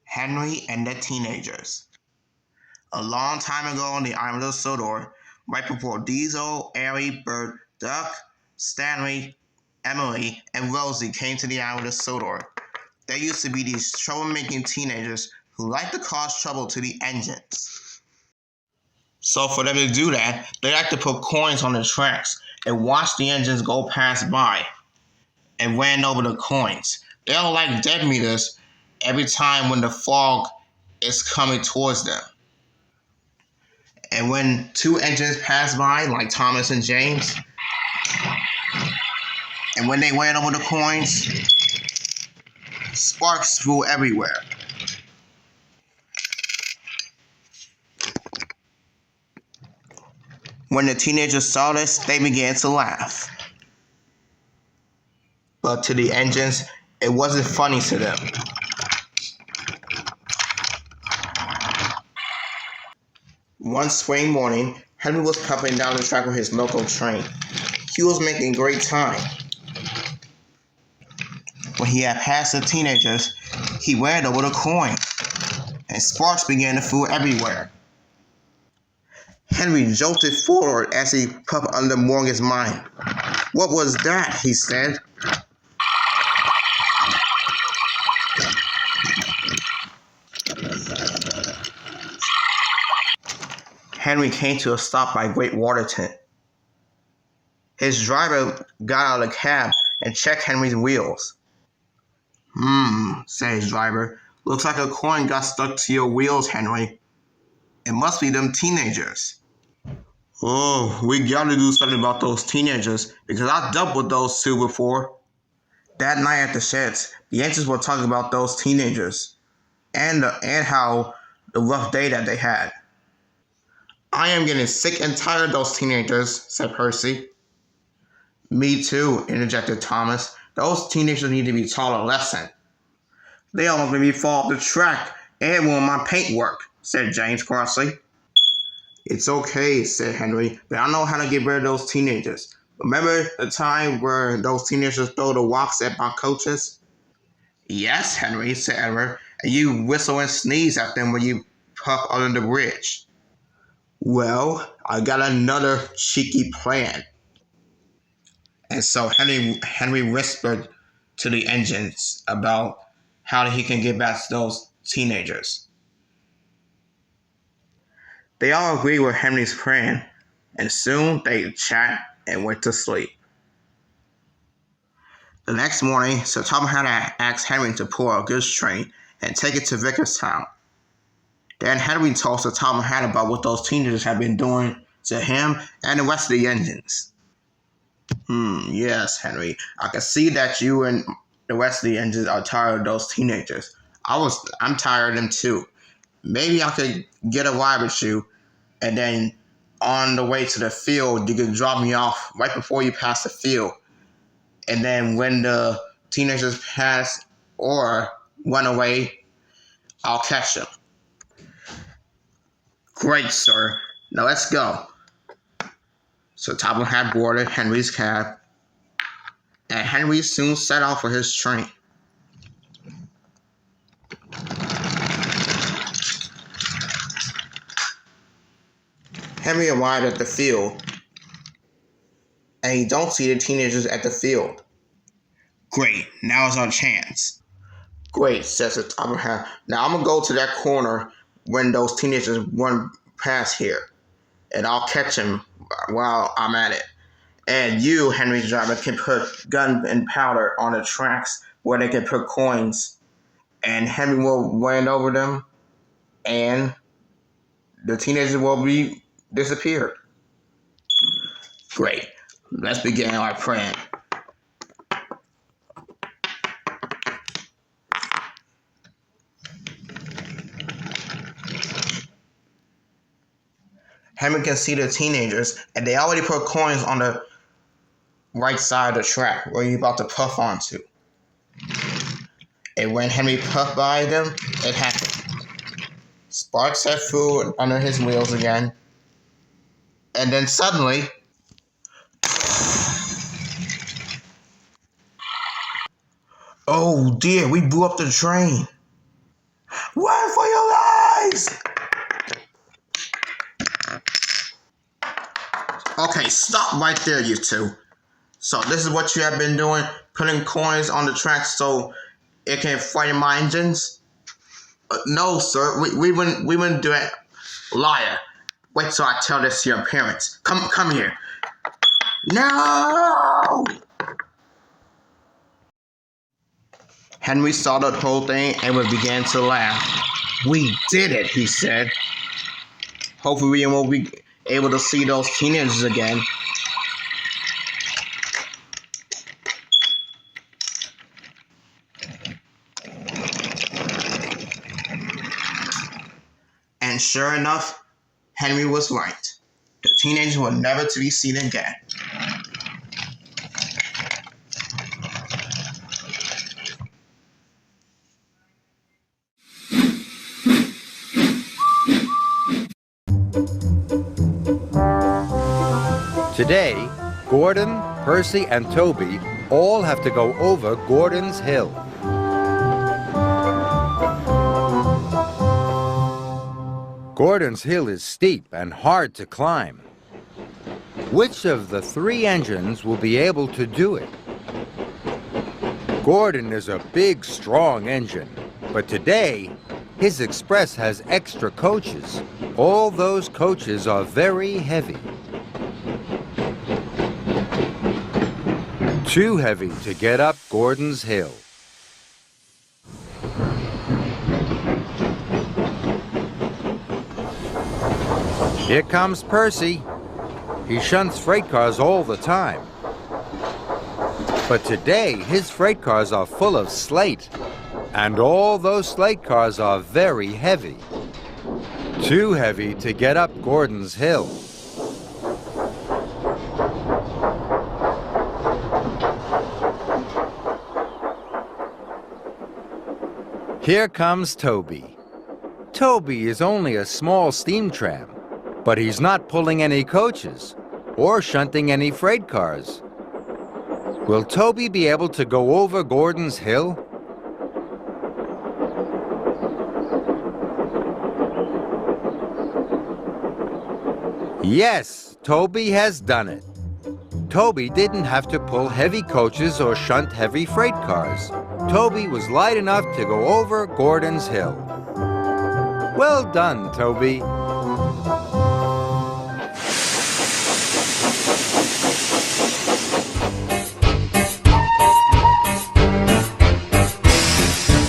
Henry and the Teenagers. A long time ago on the island of Sodor, right before Diesel, Airy, Bert, Duck, Stanley, Emily, and Rosie came to the island of Sodor, there used to be these troublemaking teenagers who liked to cause trouble to the engines. So for them to do that, they like to put coins on the tracks and watch the engines go past by and ran over the coins. They are like dead meters every time when the fog is coming towards them. And when two engines pass by, like Thomas and James, and when they ran over the coins, sparks flew everywhere. When the teenagers saw this, they began to laugh. But to the engines, it wasn't funny to them. One spring morning, Henry was pumping down the track with his local train. He was making great time. When he had passed the teenagers, he ran over the coin, and sparks began to fly everywhere. Henry jolted forward as he puffed under Morgan's mind. "What was that?" he said. Henry came to a stop by Great Waterton. His driver got out of the cab and checked Henry's wheels. Said his driver. "Looks like a coin got stuck to your wheels, Henry. It must be them teenagers." "Oh, we gotta do something about those teenagers because I dealt with those two before." That night at the sheds, the engines were talking about those teenagers and how the rough day that they had. "I am getting sick and tired of those teenagers," said Percy. "Me too," interjected Thomas. "Those teenagers need to be taught a lesson." "They almost made me fall off the track and ruin my paintwork," said James crossly. "It's okay," said Henry, "but I know how to get rid of those teenagers. Remember the time where those teenagers throw the rocks at my coaches?" "Yes, Henry," said Edward, "and you whistle and sneeze at them when you puff under the bridge." "Well, I got another cheeky plan." And so Henry whispered to the engines about how he can get back to those teenagers. They all agreed with Henry's plan, and soon they chat and went to sleep. The next morning, Sir Tom had asked Henry to pull a goods train and take it to Vickerstown. Then Henry told Sir Tom Hatt about what those teenagers had been doing to him and the rest of the engines. Yes, Henry, I can see that you and the rest of the engines are tired of those teenagers. I'm tired of them too. Maybe I could get a ride with you, and then on the way to the field, you could drop me off right before you pass the field. And then when the teenagers pass or run away, I'll catch them. Great, sir. Now let's go. So Topham had boarded Henry's cab, and Henry soon set off for his train. Henry arrived at the field, and he don't see the teenagers at the field. Great, now is our chance. Great, says the top of her. Now I'm gonna go to that corner when those teenagers run past here, and I'll catch him while I'm at it. And you, Henry's driver, can put gun and powder on the tracks where they can put coins, and Henry will run over them, and the teenagers will be disappeared. Great. Let's begin our plan. Henry can see the teenagers, and they already put coins on the right side of the track where you're about to puff onto. And when Henry puffed by them, it happened. Sparks set food under his wheels again. And then suddenly, oh dear, we blew up the train. Run for your lives! Okay, stop right there, you two. So this is what you have been doing, putting coins on the track so it can frighten my engines? No, sir, we wouldn't do it. Liar. Wait till I tell this to your parents. Come here. No! Henry saw the whole thing and began to laugh. We did it, he said. Hopefully we will be able to see those teenagers again. And sure enough, Henry was right. The teenagers were never to be seen again. Today, Gordon, Percy, and Toby all have to go over Gordon's Hill. Gordon's Hill is steep and hard to climb. Which of the three engines will be able to do it? Gordon is a big, strong engine, but today, his express has extra coaches. All those coaches are very heavy. Too heavy to get up Gordon's Hill. Here comes Percy. He shunts freight cars all the time. But today, his freight cars are full of slate. And all those slate cars are very heavy. Too heavy to get up Gordon's Hill. Here comes Toby. Toby is only a small steam tram, but he's not pulling any coaches or shunting any freight cars. Will Toby be able to go over Gordon's Hill? Yes, Toby has done it. Toby didn't have to pull heavy coaches or shunt heavy freight cars. Toby was light enough to go over Gordon's Hill. Well done, Toby.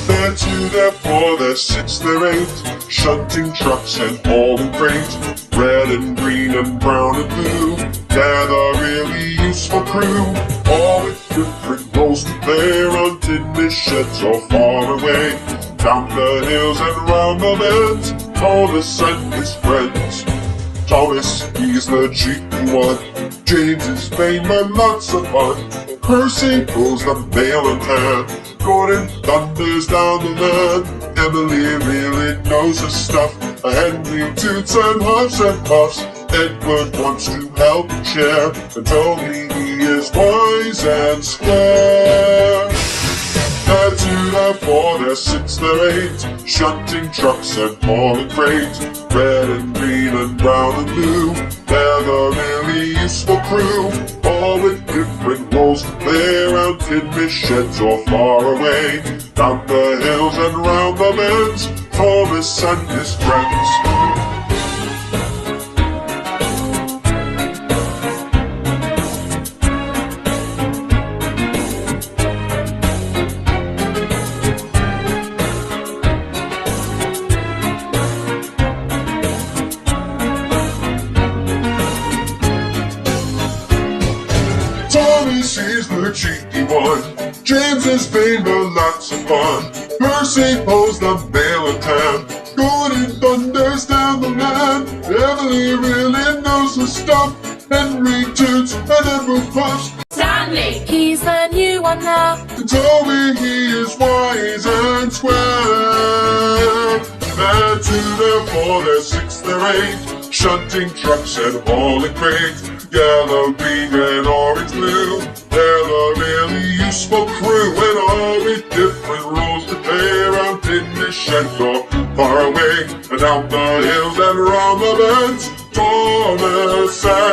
There 2, there 4, there 6, there 8, shunting trucks and hauling freight. Red and green and brown and blue, they're the really useful crew. All with different roles to play, until the sheds are far away. Down the hills and round the bends, Thomas and his friends. Thomas, he's the cheeky one. James is vain but lots of fun. Percy pulls the mail in hand. Gordon thunders down the land. Emily really knows her stuff. Henry toots and huffs and puffs. Edward wants to help and share, and Tony, he is wise and square. There 2, there 4, there 6, there 8, shunting trucks and hauling freight. Red and green and brown and blue, they're the really useful crew. all with different roles to play around tin sheds or far away. Down the hills and round the bends, Thomas and his friends. Tommy sees the cheeky one, James has been lots of fun. Percy pulls the mail of town, Gordon thunders down the line. Emily really knows her stuff, Henry toots and Edward puffs. Stanley, he's the new one now. And Toby, he is wise and square. They're 2, they're 4, they're 6, they're 8, shunting trucks and hauling crates. Yellow, green, and orange, blue, they're a really useful crew, and all with different roles to play around in the sheds or far away, and down the hills and round the bends, Thomas and